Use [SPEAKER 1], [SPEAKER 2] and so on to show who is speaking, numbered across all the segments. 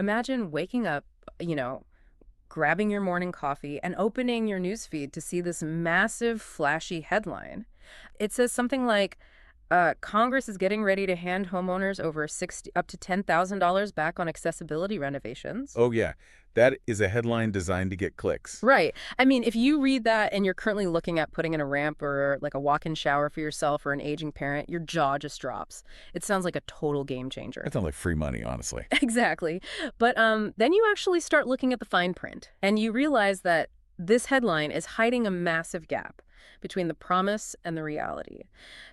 [SPEAKER 1] Imagine waking up, you know, grabbing your morning coffee and opening your newsfeed to see this massive, flashy headline. It says something like, Congress is getting ready to hand homeowners over 60 up to $10,000 back on accessibility renovations.
[SPEAKER 2] Oh, yeah. That is a headline designed to get clicks.
[SPEAKER 1] Right. I mean, if you read that and you're currently looking at putting in a ramp or like a walk-in shower for yourself or an aging parent, your jaw just drops. It sounds like a total game changer.
[SPEAKER 2] That sounds like free money, honestly.
[SPEAKER 1] Exactly. But then you actually start looking at the fine print and you realize that this headline is hiding a massive gap between the promise and the reality.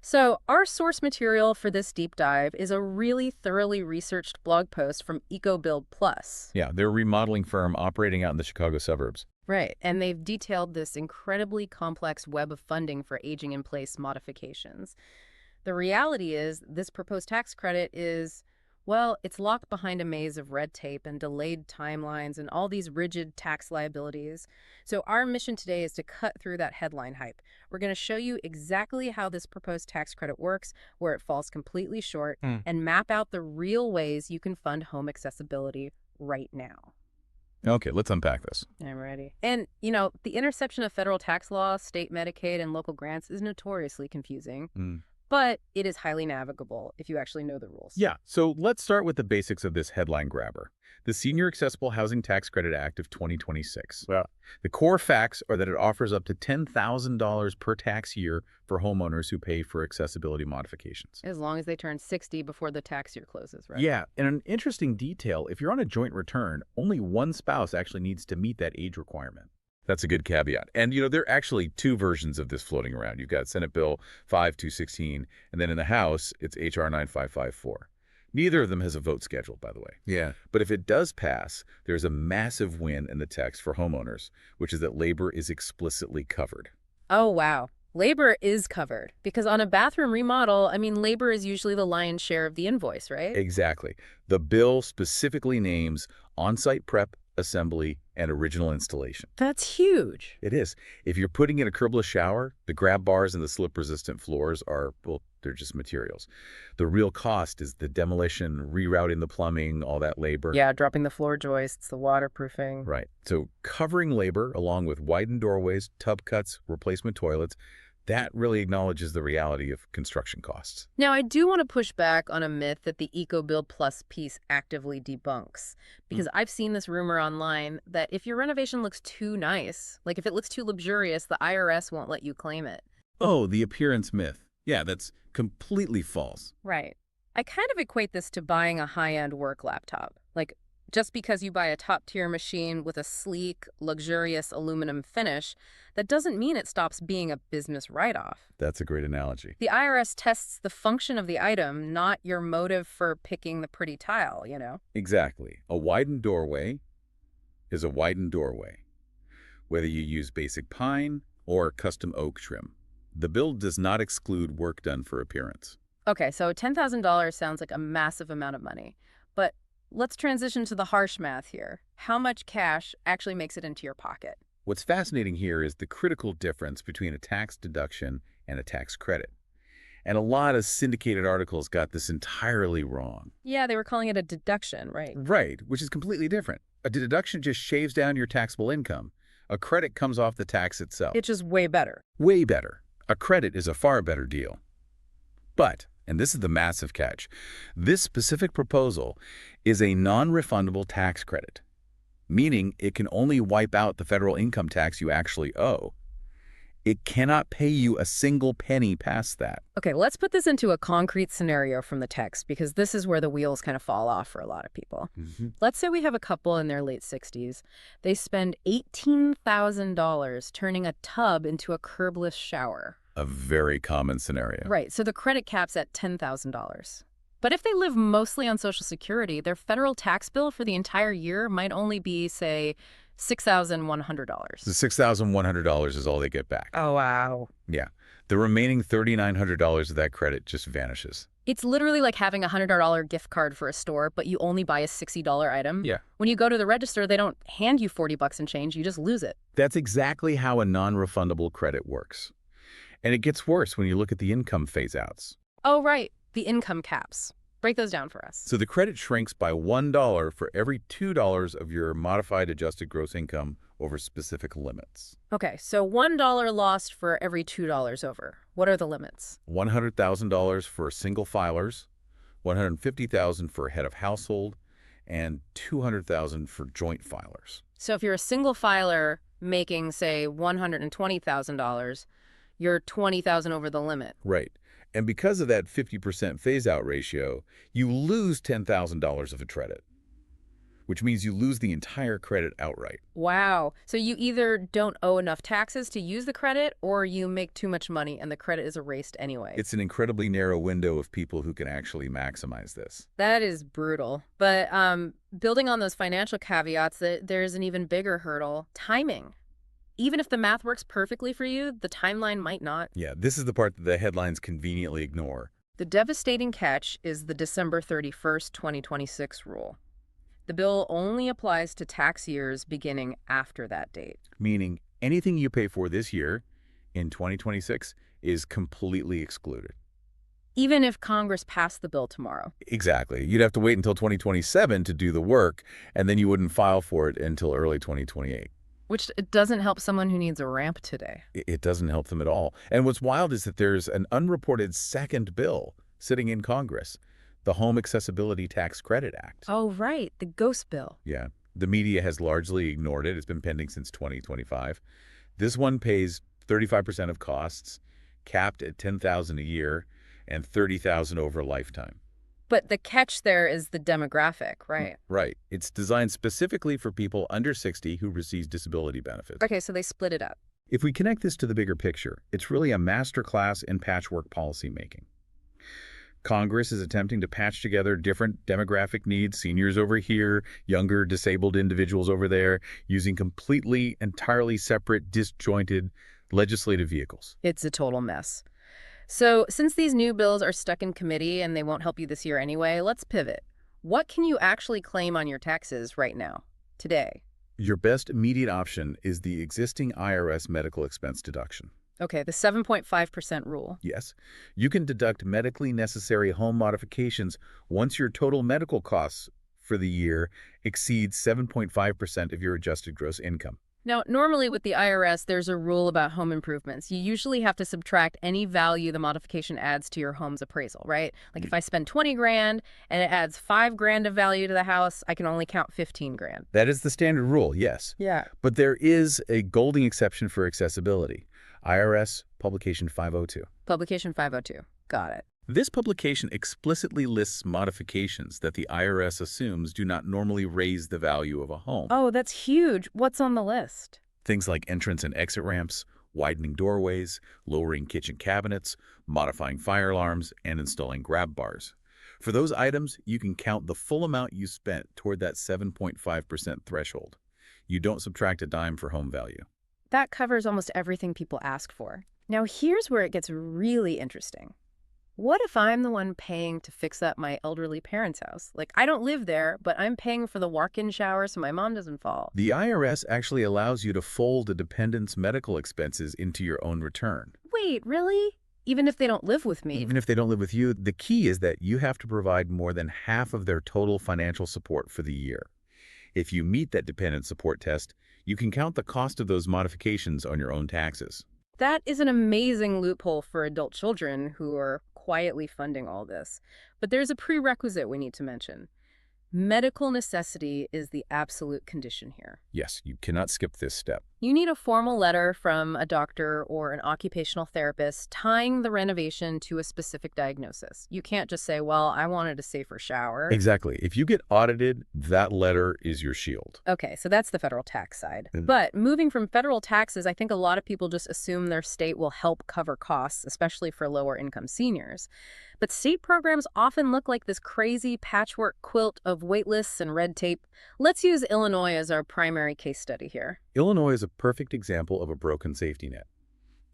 [SPEAKER 1] So our source material for this deep dive is a really thoroughly researched blog post from EcoBuild Plus.
[SPEAKER 2] Yeah, they're a remodeling firm operating out in the Chicago suburbs.
[SPEAKER 1] Right, and they've detailed this incredibly complex web of funding for aging-in-place modifications. The reality is this proposed tax credit is, well, it's locked behind a maze of red tape and delayed timelines and all these rigid tax liabilities. So our mission today is to cut through that headline hype. We're going to show you exactly how this proposed tax credit works, where it falls completely short, and map out the real ways you can fund home accessibility right now.
[SPEAKER 2] Okay, let's unpack this.
[SPEAKER 1] I'm ready. And, the intersection of federal tax law, state Medicaid, and local grants is notoriously confusing. But it is highly navigable if you actually know the rules.
[SPEAKER 2] Yeah, so let's start with the basics of this headline grabber. The Senior Accessible Housing Tax Credit Act of 2026.
[SPEAKER 3] Yeah.
[SPEAKER 2] The core facts are that it offers up to $10,000 per tax year for homeowners who pay for accessibility modifications.
[SPEAKER 1] As long as they turn 60 before the tax year closes, right?
[SPEAKER 2] Yeah, and an interesting detail, if you're on a joint return, only one spouse actually needs to meet that age requirement. That's a good caveat. And, there are actually two versions of this floating around. You've got Senate Bill 5216, and then in the House, it's H.R. 9554. Neither of them has a vote scheduled, by the way.
[SPEAKER 3] Yeah.
[SPEAKER 2] But if it does pass, there's a massive win in the text for homeowners, which is that labor is explicitly covered.
[SPEAKER 1] Oh, wow. Labor is covered. Because on a bathroom remodel, labor is usually the lion's share of the invoice, right?
[SPEAKER 2] Exactly. The bill specifically names on-site prep, assembly, and original installation.
[SPEAKER 1] That's huge.
[SPEAKER 2] It is. If you're putting in a curbless shower, the grab bars and the slip-resistant floors are, well, they're just materials. The real cost is the demolition, rerouting the plumbing, all that labor.
[SPEAKER 1] Yeah, dropping the floor joists, the waterproofing.
[SPEAKER 2] Right. So covering labor along with widened doorways, tub cuts, replacement toilets, that really acknowledges the reality of construction costs.
[SPEAKER 1] Now, I do want to push back on a myth that the EcoBuild Plus piece actively debunks, because I've seen this rumor online that if your renovation looks too nice, like if it looks too luxurious, the IRS won't let you claim it.
[SPEAKER 2] Oh, the appearance myth. Yeah, that's completely false.
[SPEAKER 1] Right. I kind of equate this to buying a high-end work laptop. Like, just because you buy a top-tier machine with a sleek, luxurious aluminum finish, that doesn't mean it stops being a business write-off.
[SPEAKER 2] That's a great analogy.
[SPEAKER 1] The IRS tests the function of the item, not your motive for picking the pretty tile,
[SPEAKER 2] Exactly. A widened doorway is a widened doorway, whether you use basic pine or custom oak trim. The bill does not exclude work done for appearance.
[SPEAKER 1] Okay, so $10,000 sounds like a massive amount of money. But let's transition to the harsh math here. How much cash actually makes it into your pocket?
[SPEAKER 2] What's fascinating here is the critical difference between a tax deduction and a tax credit. And a lot of syndicated articles got this entirely wrong.
[SPEAKER 1] Yeah, they were calling it a deduction, right?
[SPEAKER 2] Right, which is completely different. A deduction just shaves down your taxable income. A credit comes off the tax itself.
[SPEAKER 1] It's just way better.
[SPEAKER 2] Way better. A credit is a far better deal. But, and this is the massive catch, this specific proposal is a non-refundable tax credit, meaning it can only wipe out the federal income tax you actually owe. It cannot pay you a single penny past that.
[SPEAKER 1] Okay, let's put this into a concrete scenario from the text, because this is where the wheels kind of fall off for a lot of people. Let's say we have a couple in their late 60s. They spend $18,000 turning a tub into a curbless shower.
[SPEAKER 2] A very common scenario.
[SPEAKER 1] Right, so the credit cap's at $10,000. But if they live mostly on Social Security, their federal tax bill for the entire year might only be, say, $6,100.
[SPEAKER 2] The $6,100 is all they get back.
[SPEAKER 1] Oh, wow.
[SPEAKER 2] Yeah. The remaining $3,900 of that credit just vanishes.
[SPEAKER 1] It's literally like having a $100 gift card for a store, but you only buy a $60 item.
[SPEAKER 2] Yeah.
[SPEAKER 1] When you go to the register, they don't hand you 40 bucks in change, you just lose it.
[SPEAKER 2] That's exactly how a non-refundable credit works. And it gets worse when you look at the income phase-outs.
[SPEAKER 1] Oh, right. The income caps. Break those down for us.
[SPEAKER 2] So the credit shrinks by $1 for every $2 of your modified adjusted gross income over specific limits.
[SPEAKER 1] Okay, so $1 lost for every $2 over. What are the limits?
[SPEAKER 2] $100,000 for single filers, $150,000 for head of household, and $200,000 for joint filers.
[SPEAKER 1] So if you're a single filer making, say, $120,000, you're $20,000 over the limit.
[SPEAKER 2] Right. And because of that 50% phase-out ratio, you lose $10,000 of a credit, which means you lose the entire credit outright.
[SPEAKER 1] Wow. So you either don't owe enough taxes to use the credit, or you make too much money and the credit is erased anyway.
[SPEAKER 2] It's an incredibly narrow window of people who can actually maximize this.
[SPEAKER 1] That is brutal. But building on those financial caveats, there's an even bigger hurdle: timing. Even if the math works perfectly for you, the timeline might not.
[SPEAKER 2] Yeah, this is the part that the headlines conveniently ignore.
[SPEAKER 1] The devastating catch is the December 31st, 2026 rule. The bill only applies to tax years beginning after that date.
[SPEAKER 2] Meaning anything you pay for this year in 2026 is completely excluded.
[SPEAKER 1] Even if Congress passed the bill tomorrow.
[SPEAKER 2] Exactly. You'd have to wait until 2027 to do the work, and then you wouldn't file for it until early 2028.
[SPEAKER 1] Which it doesn't help someone who needs a ramp today.
[SPEAKER 2] It doesn't help them at all. And what's wild is that there's an unreported second bill sitting in Congress, the Home Accessibility Tax Credit Act.
[SPEAKER 1] Oh, right. The ghost bill.
[SPEAKER 2] Yeah. The media has largely ignored it. It's been pending since 2025. This one pays 35% of costs, capped at $10,000 a year and $30,000 over a lifetime.
[SPEAKER 1] But the catch there is the demographic, right?
[SPEAKER 2] Right. It's designed specifically for people under 60 who receive disability benefits.
[SPEAKER 1] Okay, so they split it up.
[SPEAKER 2] If we connect this to the bigger picture, it's really a masterclass in patchwork policymaking. Congress is attempting to patch together different demographic needs, seniors over here, younger disabled individuals over there, using completely, entirely separate, disjointed legislative vehicles.
[SPEAKER 1] It's a total mess. So since these new bills are stuck in committee and they won't help you this year anyway, let's pivot. What can you actually claim on your taxes right now, today?
[SPEAKER 2] Your best immediate option is the existing IRS medical expense deduction.
[SPEAKER 1] Okay, the 7.5% rule.
[SPEAKER 2] Yes, you can deduct medically necessary home modifications once your total medical costs for the year exceeds 7.5% of your adjusted gross income.
[SPEAKER 1] Now, normally with the IRS, there's a rule about home improvements. You usually have to subtract any value the modification adds to your home's appraisal, right? Like if I spend 20 grand and it adds 5 grand of value to the house, I can only count 15 grand.
[SPEAKER 2] That is the standard rule, yes.
[SPEAKER 1] Yeah.
[SPEAKER 2] But there is a golden exception for accessibility. IRS Publication 502.
[SPEAKER 1] Publication 502. Got it.
[SPEAKER 2] This publication explicitly lists modifications that the IRS assumes do not normally raise the value of a home.
[SPEAKER 1] Oh, that's huge. What's on the list?
[SPEAKER 2] Things like entrance and exit ramps, widening doorways, lowering kitchen cabinets, modifying fire alarms, and installing grab bars. For those items, you can count the full amount you spent toward that 7.5% threshold. You don't subtract a dime for home value.
[SPEAKER 1] That covers almost everything people ask for. Now, here's where it gets really interesting. What if I'm the one paying to fix up my elderly parents' house? Like, I don't live there, but I'm paying for the walk-in shower so my mom doesn't fall.
[SPEAKER 2] The IRS actually allows you to fold a dependent's medical expenses into your own return.
[SPEAKER 1] Wait, really? Even if they don't live with me?
[SPEAKER 2] Even if they don't live with you, the key is that you have to provide more than half of their total financial support for the year. If you meet that dependent support test, you can count the cost of those modifications on your own taxes.
[SPEAKER 1] That is an amazing loophole for adult children who are quietly funding all this. But there's a prerequisite we need to mention. Medical necessity is the absolute condition here.
[SPEAKER 2] Yes, you cannot skip this step.
[SPEAKER 1] You need a formal letter from a doctor or an occupational therapist tying the renovation to a specific diagnosis. You can't just say, well, I wanted a safer shower.
[SPEAKER 2] Exactly. If you get audited, that letter is your shield.
[SPEAKER 1] Okay, so that's the federal tax side. But moving from federal taxes, I think a lot of people just assume their state will help cover costs, especially for lower income seniors. But state programs often look like this crazy patchwork quilt of wait lists and red tape. Let's use Illinois as our primary case study here.
[SPEAKER 2] Illinois is a perfect example of a broken safety net.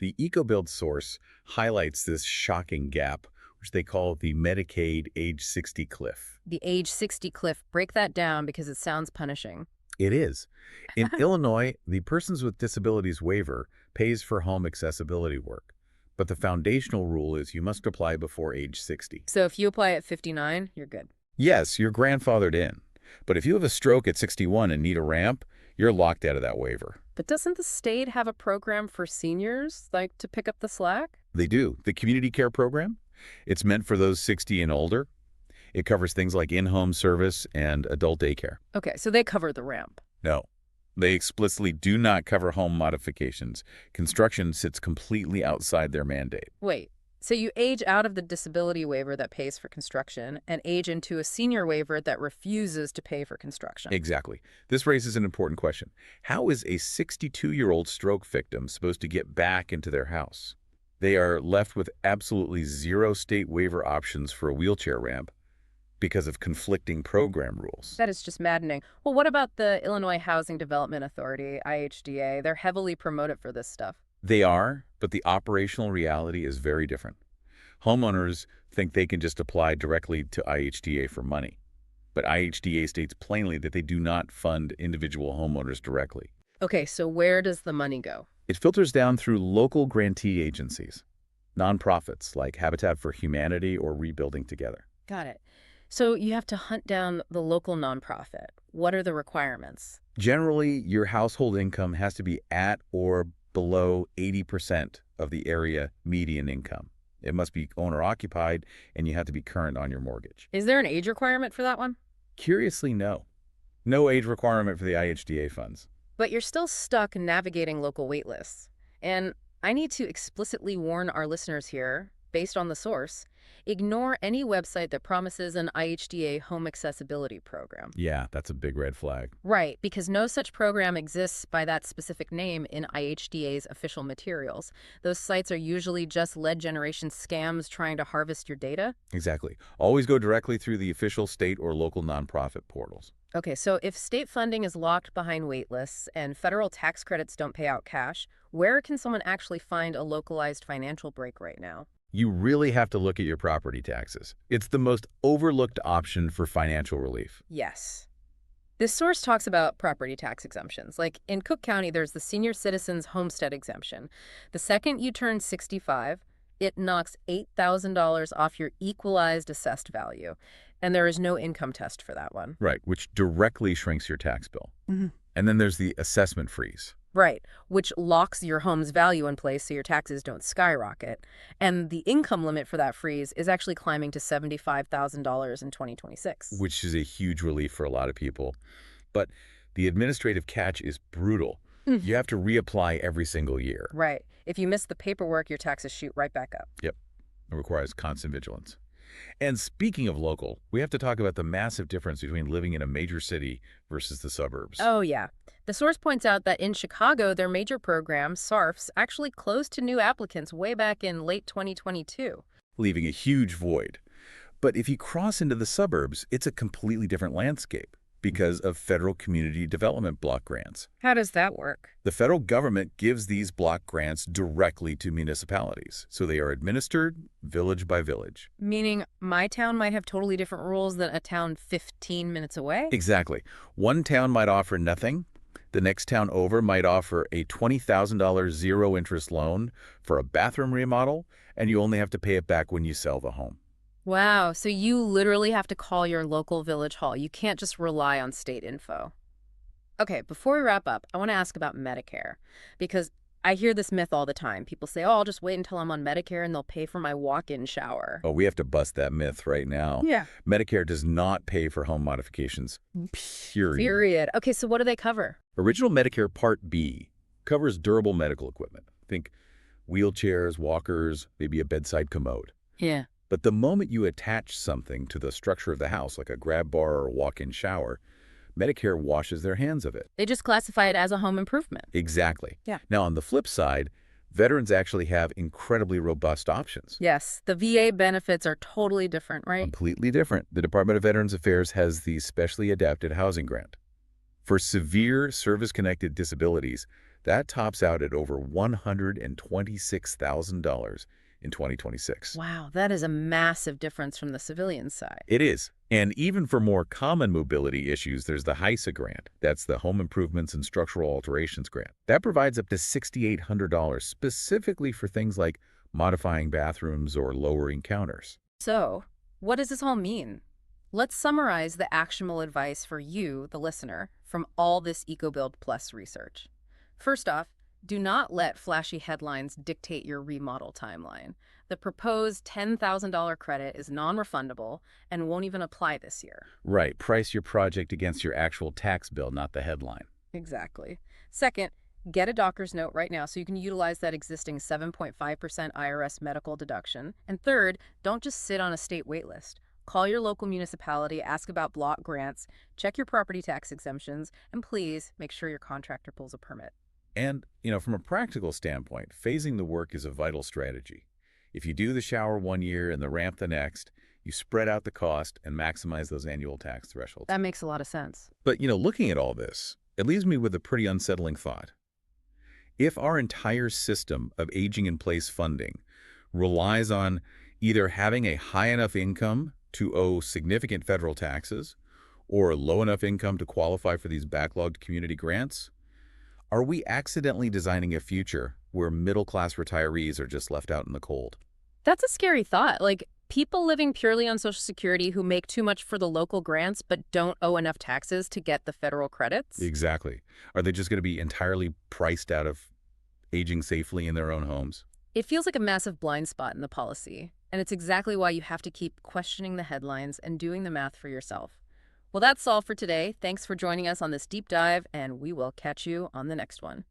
[SPEAKER 2] The EcoBuild source highlights this shocking gap, which they call the Medicaid age 60 cliff.
[SPEAKER 1] The age 60 cliff, break that down because it sounds punishing.
[SPEAKER 2] It is. In Illinois, the Persons with Disabilities waiver pays for home accessibility work, but the foundational rule is you must apply before age 60.
[SPEAKER 1] So if you apply at 59, you're good.
[SPEAKER 2] Yes, you're grandfathered in, but if you have a stroke at 61 and need a ramp, you're locked out of that waiver.
[SPEAKER 1] But doesn't the state have a program for seniors, like to pick up the slack?
[SPEAKER 2] They do. The Community Care Program, it's meant for those 60 and older. It covers things like in-home service and adult daycare.
[SPEAKER 1] Okay, so they cover the ramp.
[SPEAKER 2] No, they explicitly do not cover home modifications. Construction sits completely outside their mandate.
[SPEAKER 1] Wait, so you age out of the disability waiver that pays for construction and age into a senior waiver that refuses to pay for construction.
[SPEAKER 2] Exactly. This raises an important question. How is a 62-year-old stroke victim supposed to get back into their house? They are left with absolutely zero state waiver options for a wheelchair ramp because of conflicting program rules.
[SPEAKER 1] That is just maddening. Well, what about the Illinois Housing Development Authority, IHDA? They're heavily promoted for this stuff.
[SPEAKER 2] They are, but the operational reality is very different. Homeowners think they can just apply directly to IHDA for money, but IHDA states plainly that they do not fund individual homeowners directly.
[SPEAKER 1] Okay, so where does the money go?
[SPEAKER 2] It filters down through local grantee agencies, nonprofits like Habitat for Humanity or Rebuilding Together.
[SPEAKER 1] Got it. So you have to hunt down the local nonprofit. What are the requirements?
[SPEAKER 2] Generally, your household income has to be at or below 80% of the area median income. It must be owner-occupied, and you have to be current on your mortgage.
[SPEAKER 1] Is there an age requirement for that one?
[SPEAKER 2] Curiously, no. No age requirement for the IHDA funds.
[SPEAKER 1] But you're still stuck navigating local wait lists. And I need to explicitly warn our listeners here, based on the source, ignore any website that promises an IHDA home accessibility program.
[SPEAKER 2] Yeah, that's a big red flag.
[SPEAKER 1] Right, because no such program exists by that specific name in IHDA's official materials. Those sites are usually just lead generation scams trying to harvest your data.
[SPEAKER 2] Exactly. Always go directly through the official state or local nonprofit portals.
[SPEAKER 1] Okay, so if state funding is locked behind wait lists and federal tax credits don't pay out cash, where can someone actually find a localized financial break right now?
[SPEAKER 2] You really have to look at your property taxes. It's the most overlooked option for financial relief.
[SPEAKER 1] Yes. This source talks about property tax exemptions. Like in Cook County, there's the senior citizens homestead exemption. The second you turn 65, it knocks $8,000 off your equalized assessed value. And there is no income test for that one.
[SPEAKER 2] Right, which directly shrinks your tax bill. And then there's the assessment freeze.
[SPEAKER 1] Right, which locks your home's value in place so your taxes don't skyrocket. And the income limit for that freeze is actually climbing to $75,000 in 2026.
[SPEAKER 2] Which is a huge relief for a lot of people. But the administrative catch is brutal. You have to reapply every single year.
[SPEAKER 1] Right. If you miss the paperwork, your taxes shoot right back up.
[SPEAKER 2] Yep. It requires constant vigilance. And speaking of local, we have to talk about the massive difference between living in a major city versus the suburbs.
[SPEAKER 1] Oh, yeah. The source points out that in Chicago, their major program, SARFs, actually closed to new applicants way back in late 2022.
[SPEAKER 2] Leaving a huge void. But if you cross into the suburbs, it's a completely different landscape because of federal community development block grants.
[SPEAKER 1] How does that work?
[SPEAKER 2] The federal government gives these block grants directly to municipalities, so they are administered village by village.
[SPEAKER 1] Meaning my town might have totally different rules than a town 15 minutes away?
[SPEAKER 2] Exactly. One town might offer nothing. The next town over might offer a $20,000 zero-interest loan for a bathroom remodel, and you only have to pay it back when you sell the home.
[SPEAKER 1] Wow, so you literally have to call your local village hall. You can't just rely on state info. Okay, before we wrap up, I want to ask about Medicare, because I hear this myth all the time. People say, oh, I'll just wait until I'm on Medicare and they'll pay for my walk-in shower.
[SPEAKER 2] Oh, we have to bust that myth right now.
[SPEAKER 1] Yeah.
[SPEAKER 2] Medicare does not pay for home modifications. Period.
[SPEAKER 1] Okay, so what do they cover?
[SPEAKER 2] Original Medicare Part B covers durable medical equipment. Think wheelchairs, walkers, maybe a bedside commode.
[SPEAKER 1] Yeah.
[SPEAKER 2] But the moment you attach something to the structure of the house, like a grab bar or a walk-in shower, Medicare washes their hands of it.
[SPEAKER 1] They just classify it as a home improvement.
[SPEAKER 2] Exactly.
[SPEAKER 1] Yeah.
[SPEAKER 2] Now, on the flip side, veterans actually have incredibly robust options.
[SPEAKER 1] Yes, the VA benefits are totally different, right?
[SPEAKER 2] Completely different. The Department of Veterans Affairs has the Specially Adapted Housing Grant. For severe service-connected disabilities, that tops out at over $126,000 in 2026.
[SPEAKER 1] Wow, that is a massive difference from the civilian side.
[SPEAKER 2] It is. And even for more common mobility issues, there's the HISA grant. That's the Home Improvements and Structural Alterations grant. That provides up to $6,800 specifically for things like modifying bathrooms or lowering counters.
[SPEAKER 1] So, what does this all mean? Let's summarize the actionable advice for you, the listener, from all this EcoBuild Plus research. First off, do not let flashy headlines dictate your remodel timeline. The proposed $10,000 credit is non-refundable and won't even apply this year.
[SPEAKER 2] Right, price your project against your actual tax bill, not the headline.
[SPEAKER 1] Exactly. Second, get a doctor's note right now so you can utilize that existing 7.5% IRS medical deduction. And third, don't just sit on a state waitlist. Call your local municipality, ask about block grants, check your property tax exemptions, and please make sure your contractor pulls a permit.
[SPEAKER 2] And, from a practical standpoint, phasing the work is a vital strategy. If you do the shower one year and the ramp the next, you spread out the cost and maximize those annual tax thresholds.
[SPEAKER 1] That makes a lot of sense.
[SPEAKER 2] But, looking at all this, it leaves me with a pretty unsettling thought. If our entire system of aging-in-place funding relies on either having a high enough income to owe significant federal taxes or low enough income to qualify for these backlogged community grants, are we accidentally designing a future where middle-class retirees are just left out in the cold?
[SPEAKER 1] That's a scary thought. Like, people living purely on Social Security who make too much for the local grants but don't owe enough taxes to get the federal credits?
[SPEAKER 2] Exactly. Are they just going to be entirely priced out of aging safely in their own homes?
[SPEAKER 1] It feels like a massive blind spot in the policy, and it's exactly why you have to keep questioning the headlines and doing the math for yourself. Well, that's all for today. Thanks for joining us on this deep dive, and we will catch you on the next one.